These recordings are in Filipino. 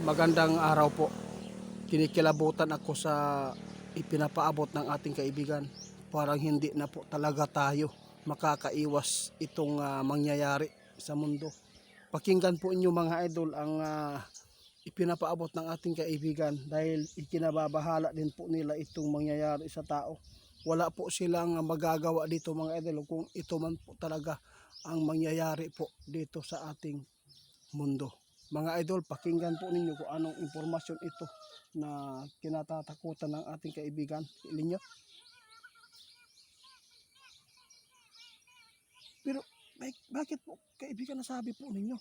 Magandang araw po. Kinikilabutan ako sa ipinapaabot ng ating kaibigan. Parang hindi na po talaga tayo makakaiwas itong mangyayari sa mundo. Pakinggan po inyo mga idol ang ipinapaabot ng ating kaibigan dahil ikinababahala din po nila itong mangyayari sa tao. Wala po silang magagawa dito mga idol kung ito man po talaga ang mangyayari po dito sa ating mundo. Mga idol, pakinggan po ninyo kung anong impormasyon ito na kinatatakutan ng ating kaibigan. Ilin nyo. Pero bakit po kaibigan nasabi po ninyo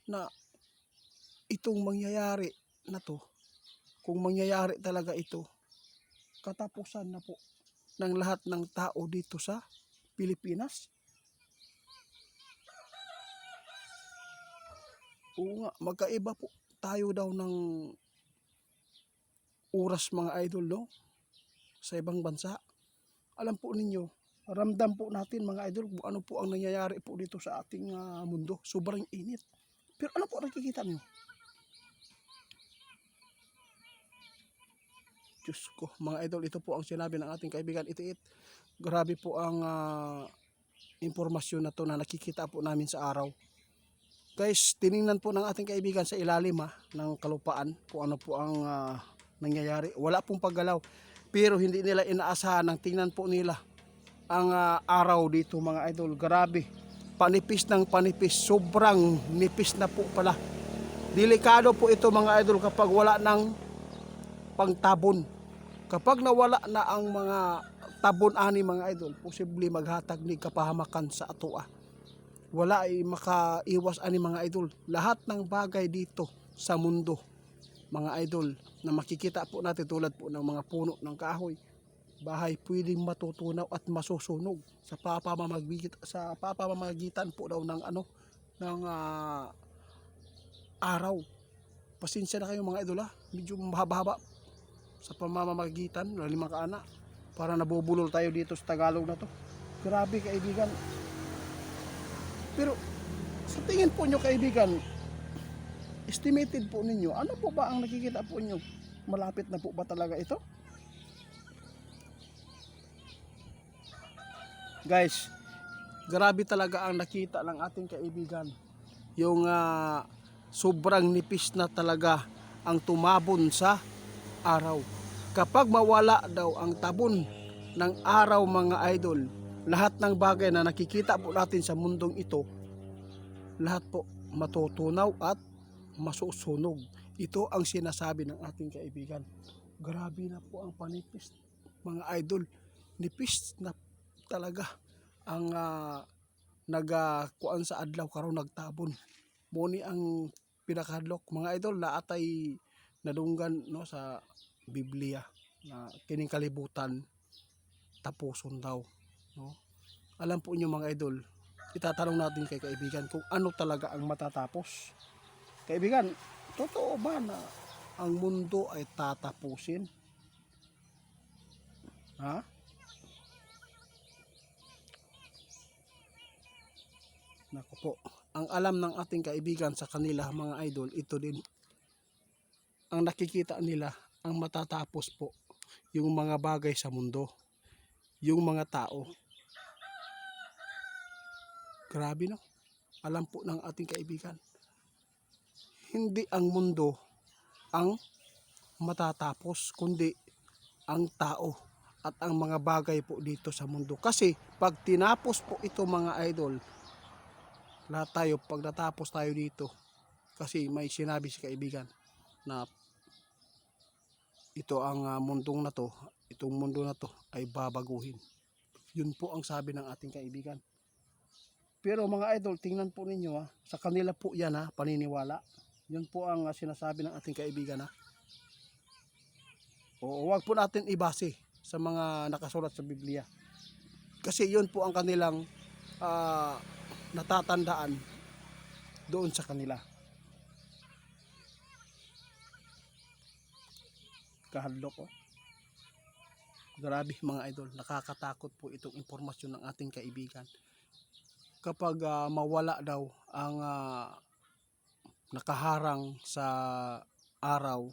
na itong mangyayari na to, kung mangyayari talaga ito, katapusan na po ng lahat ng tao dito sa Pilipinas? Oo nga, magkaiba po tayo daw ng oras mga idol, no? Sa ibang bansa. Alam po ninyo, ramdam po natin mga idol kung ano po ang nangyayari po dito sa ating mundo. Sobrang init. Pero ano po nakikita niyo? Diyos ko, mga idol, ito po ang sinabi ng ating kaibigan Itiit. Grabe po ang impormasyon na to na nakikita po namin sa araw. Guys, tiningnan po ng ating kaibigan sa ilalim ng kalupaan kung ano po ang nangyayari. Wala pong paggalaw. Pero hindi nila inaasahan ng tingnan po nila ang araw dito mga idol. Grabe. Panipis ng panipis. Sobrang nipis na po pala. Delikado po ito mga idol kapag wala ng pangtabon. Kapag nawala na ang mga tabon ani mga idol, posible maghatag ni kapahamakan sa atua. Wala ay makaiwas ani mga idol. Lahat ng bagay dito sa mundo mga idol na makikita po natin tulad po ng mga puno ng kahoy, bahay, pwedeng matutunaw at masusunog sa papamamagitan po daw ng ng araw. Pasensya na kayo mga idol medyo mahaba-haba sa pamamamagitan ng 5 kaana para nabubulol tayo dito sa Tagalog na to. Grabe kaibigan. Pero sa tingin po nyo kaibigan, estimated po ninyo, ano po ba ang nakikita po nyo? Malapit na po ba talaga ito? Guys, grabe talaga ang nakita ng ating kaibigan. Yung sobrang nipis na talaga ang tumabon sa araw. Kapag mawala daw ang tabon ng araw mga idol, lahat ng bagay na nakikita po natin sa mundong ito, lahat po matutunaw at masusunog. Ito ang sinasabi ng ating kaibigan. Grabe na po ang panipis mga idol. Nipis na talaga ang nagkuan sa adlaw karon nagtabon. Muni ang pinakadlok mga idol na atay nadunggan no sa Biblia na kining kalibutan tapuson daw, no? Alam po niyo mga idol, itatanong natin kay kaibigan kung ano talaga ang matatapos. Kaibigan, totoo ba na ang mundo ay tatapusin? Ha? Naku po, ang alam ng ating kaibigan sa kanila mga idol, ito din ang nakikita nila, ang matatapos po yung mga bagay sa mundo, yung mga tao. Grabe no? Alam po ng ating kaibigan, hindi ang mundo ang matatapos, kundi ang tao at ang mga bagay po dito sa mundo. Kasi pag tinapos po ito mga idol, lahat tayo, pag natapos tayo dito, kasi may sinabi si kaibigan na ito ang mundong na to, itong mundo na to ay babaguhin. Yun po ang sabi ng ating kaibigan. Pero mga idol, tingnan po ninyo sa kanila po yan paniniwala. Yun po ang sinasabi ng ating kaibigan O wag po natin ibase sa mga nakasulat sa Biblia. Kasi yun po ang kanilang natatandaan doon sa kanila. Kahadlok Grabe mga idol, nakakatakot po itong impormasyon ng ating kaibigan. Kapag mawala daw ang nakaharang sa araw,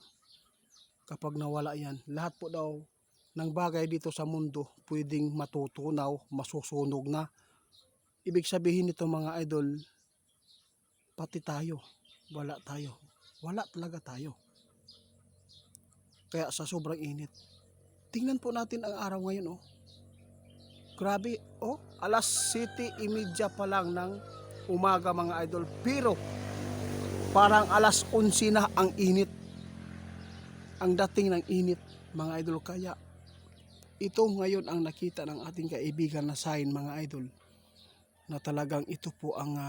kapag nawala yan, lahat po daw ng bagay dito sa mundo pwedeng matutunaw, masusunog na. Ibig sabihin nito mga idol, pati tayo, wala tayo. Wala talaga tayo. Kaya sa sobrang init, tingnan po natin ang araw ngayon, oh. Grabe, oh, alas 7:30 pa lang ng umaga mga idol. Pero parang alas 11 na ang init. Ang dating ng init mga idol. Kaya ito ngayon ang nakita ng ating kaibigan na sign mga idol, na talagang ito po ang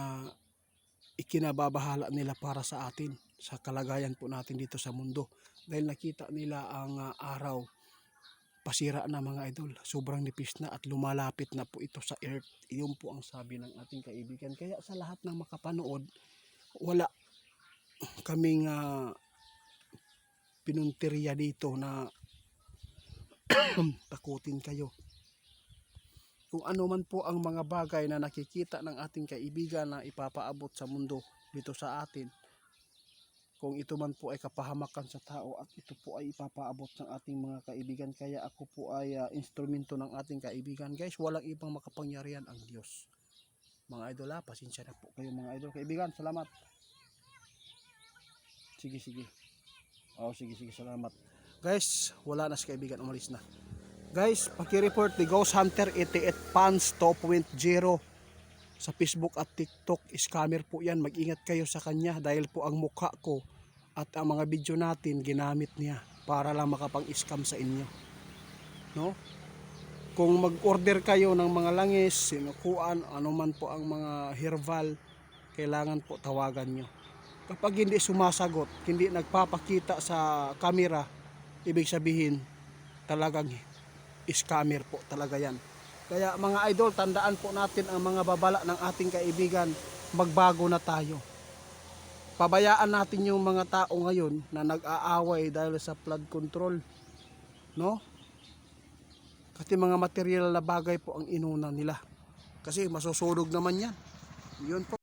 ikinababahala nila para sa atin, sa kalagayan po natin dito sa mundo. Dahil nakita nila ang araw pasira na mga idol, sobrang nipis na at lumalapit na po ito sa earth. Iyon po ang sabi ng ating kaibigan. Kaya sa lahat ng makapanood, wala kaming pinunteriya dito na takutin kayo. Kung ano man po ang mga bagay na nakikita ng ating kaibigan na ipapaabot sa mundo dito sa atin, kung ito man po ay kapahamakan sa tao at ito po ay ipapaabot ng ating mga kaibigan. Kaya ako po ay instrumento ng ating kaibigan. Guys, walang ibang makapangyarihan ang Diyos. Mga idol, pasensya na po kayo mga idol. Kaibigan, salamat. Sige, sige. Sige, salamat. Guys, wala na si kaibigan, umalis na. Guys, paki-report ni Ghost Hunter 88 Fans 2.0 sa Facebook at TikTok. Scammer po yan. Mag-ingat kayo sa kanya dahil po ang mukha ko at ang mga video natin ginamit niya para lang makapang-scam sa inyo. No? Kung mag-order kayo ng mga langis, sinukuan, anuman po ang mga herbal, kailangan po tawagan nyo. Kapag hindi sumasagot, hindi nagpapakita sa camera, ibig sabihin talagang scammer po talaga yan. Kaya mga idol, tandaan po natin ang mga babala ng ating kaibigan, magbago na tayo. Pabayaan natin yung mga tao ngayon na nag-aaway dahil sa flood control. No? Kasi mga material na bagay po ang inuna nila. Kasi masusunog naman yan. Yun po.